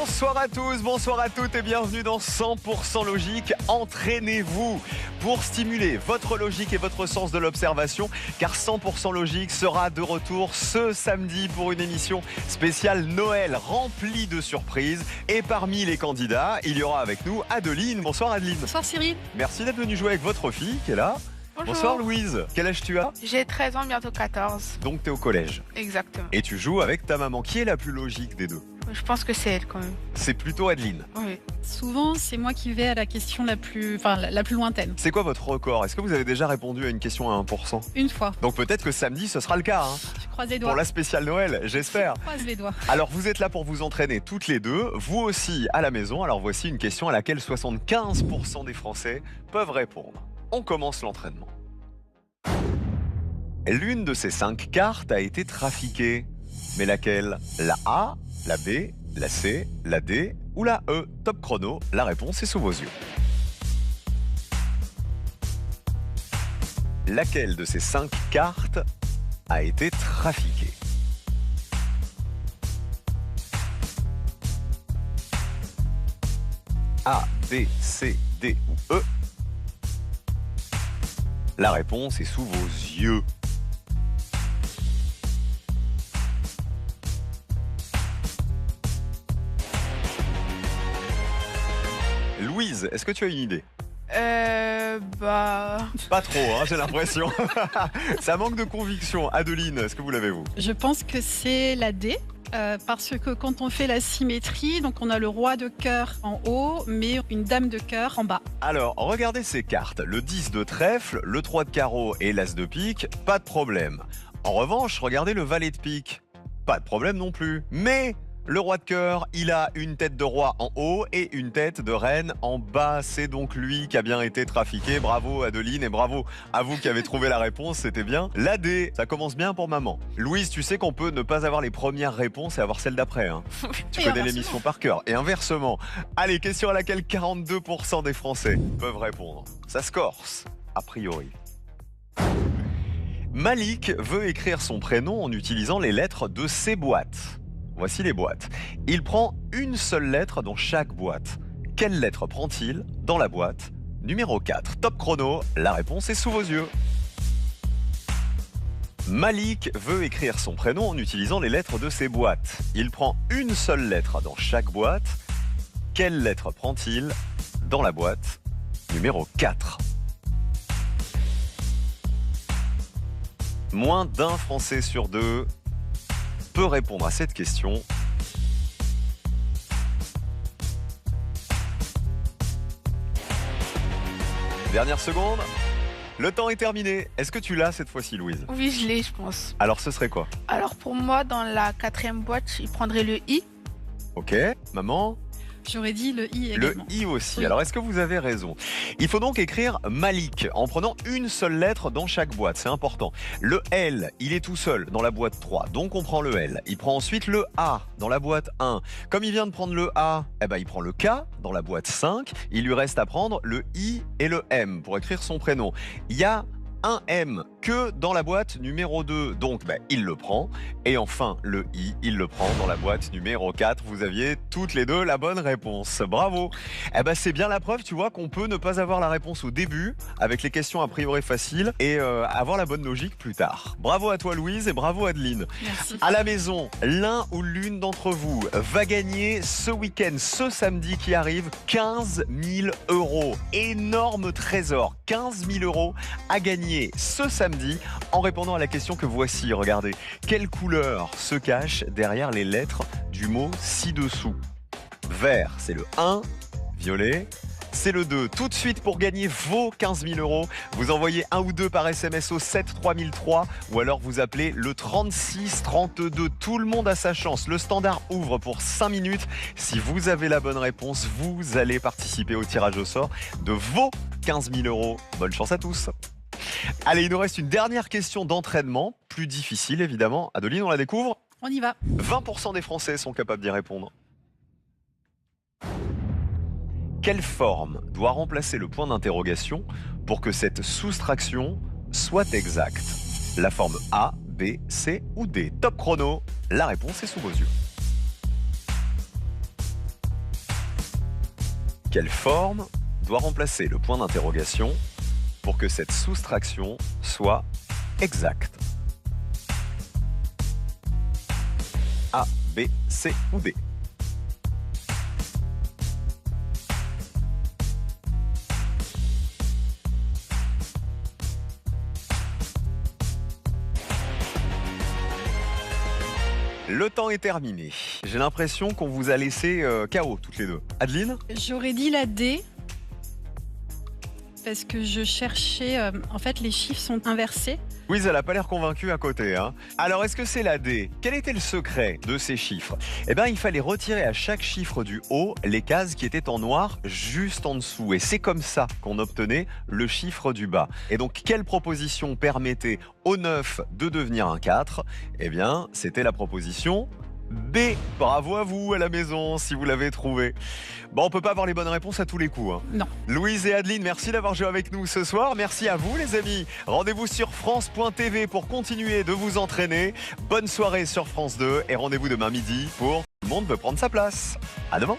Bonsoir à tous, bonsoir à toutes et bienvenue dans 100% Logique. Entraînez-vous pour stimuler votre logique et votre sens de l'observation, car 100% Logique sera de retour ce samedi pour une émission spéciale Noël remplie de surprises. Et parmi les candidats, il y aura avec nous Adeline. Bonsoir Adeline. Bonsoir Cyril. Merci d'être venue jouer avec votre fille qui est là. Bonjour. Bonsoir Louise. Quel âge tu as? J'ai 13 ans, bientôt 14. Donc tu es au collège. Exactement. Et tu joues avec ta maman. Qui est la plus logique des deux? Je pense que c'est elle quand même. C'est plutôt Adeline. Oui. Souvent, c'est moi qui vais à la question la plus lointaine. C'est quoi votre record? Est-ce que vous avez déjà répondu à une question à 1%? Une fois. Donc peut-être que samedi ce sera le cas, hein, Je croise les doigts. pour la spéciale Noël, j'espère. Je croise les doigts. Alors vous êtes là pour vous entraîner toutes les deux, vous aussi à la maison. Alors voici une question à laquelle 75% des Français peuvent répondre. On commence l'entraînement. L'une de ces 5 cartes a été trafiquée. Mais laquelle? La A, la B, la C, la D ou la E? Top chrono, la réponse est sous vos yeux. Laquelle de ces 5 cartes a été trafiquée? A, B, C, D ou E? La réponse est sous vos yeux. Louise, est-ce que tu as une idée? Pas trop, hein, j'ai l'impression. Ça manque de conviction. Adeline, est-ce que vous l'avez vous? Je pense que c'est la D. Parce que quand on fait la symétrie, donc on a le roi de cœur en haut, mais une dame de cœur en bas. Alors, regardez ces cartes. Le 10 de trèfle, le 3 de carreau et l'as de pique, pas de problème. En revanche, regardez le valet de pique. Pas de problème non plus. Mais le roi de cœur, il a une tête de roi en haut et une tête de reine en bas. C'est donc lui qui a bien été trafiqué. Bravo Adeline et bravo à vous qui avez trouvé la réponse, c'était bien. La D, ça commence bien pour maman. Louise, tu sais qu'on peut ne pas avoir les premières réponses et avoir celles d'après, hein. Tu Et connais inversement. l'émission par cœur. Et inversement. Allez, question à laquelle 42% des Français peuvent répondre. Ça se corse, a priori. Malik veut écrire son prénom en utilisant les lettres de ses boîtes. Voici les boîtes. Il prend une seule lettre dans chaque boîte. Quelle lettre prend-il dans la boîte numéro 4? Top chrono, la réponse est sous vos yeux. Malik veut écrire son prénom en utilisant les lettres de ses boîtes. Il prend une seule lettre dans chaque boîte. Quelle lettre prend-il dans la boîte numéro 4? Moins d'un Français sur deux peut répondre à cette question. Dernière seconde. Le temps est terminé. Est-ce que tu l'as cette fois-ci, Louise? Oui, je l'ai, je pense. Alors ce serait quoi? Alors pour moi, dans la 4e boîte, il prendrait le I. Ok, maman? J'aurais dit le I Le également. I aussi. Oui. Alors, est-ce que vous avez raison? Il faut donc écrire Malik en prenant une seule lettre dans chaque boîte. C'est important. Le L, il est tout seul dans la boîte 3. Donc, on prend le L. Il prend ensuite le A dans la boîte 1. Comme il vient de prendre le A, eh ben, il prend le K dans la boîte 5. Il lui reste à prendre le I et le M pour écrire son prénom. Il y a un M que dans la boîte numéro 2. Donc, il le prend. Et enfin, le I, il le prend dans la boîte numéro 4. Vous aviez toutes les deux la bonne réponse. Bravo. Eh ben, c'est bien la preuve, tu vois, qu'on peut ne pas avoir la réponse au début avec les questions a priori faciles et avoir la bonne logique plus tard. Bravo à toi, Louise, et bravo, Adeline. Merci. À la maison, l'un ou l'une d'entre vous va gagner ce week-end, ce samedi qui arrive, 15 000 €. Énorme trésor, 15 000 € à gagner ce samedi en répondant à la question que voici. Regardez, quelle couleur se cache derrière les lettres du mot ci-dessous? Vert, c'est le 1, violet, c'est le 2. Tout de suite, pour gagner vos 15 000 €, vous envoyez un ou deux par SMS au 7 3003 ou alors vous appelez le 36 32. Tout le monde a sa chance. Le standard ouvre pour 5 minutes. Si vous avez la bonne réponse, vous allez participer au tirage au sort de vos 15 000 €. Bonne chance à tous. Allez, il nous reste une dernière question d'entraînement, plus difficile évidemment. Adeline, on la découvre? On y va. 20% des Français sont capables d'y répondre. Quelle forme doit remplacer le point d'interrogation pour que cette soustraction soit exacte? La forme A, B, C ou D? Top chrono, la réponse est sous vos yeux. Quelle forme doit remplacer le point d'interrogation pour que cette soustraction soit exacte? A, B, C ou D? Le temps est terminé. J'ai l'impression qu'on vous a laissé KO toutes les deux. Adeline? J'aurais dit la D. Parce que je cherchais... en fait, les chiffres sont inversés. Oui, elle n'a pas l'air convaincue à côté. Hein. Alors, est-ce que c'est la D? Quel était le secret de ces chiffres? Eh bien, il fallait retirer à chaque chiffre du haut les cases qui étaient en noir juste en dessous. Et c'est comme ça qu'on obtenait le chiffre du bas. Et donc, quelle proposition permettait au 9 de devenir un 4? Eh bien, c'était la proposition B. Bravo à vous à la maison si vous l'avez trouvé. Bon, on peut pas avoir les bonnes réponses à tous les coups. Hein. Non. Louise et Adeline, merci d'avoir joué avec nous ce soir. Merci à vous les amis. Rendez-vous sur France.tv pour continuer de vous entraîner. Bonne soirée sur France 2 et rendez-vous demain midi pour Tout le monde veut prendre sa place. À demain.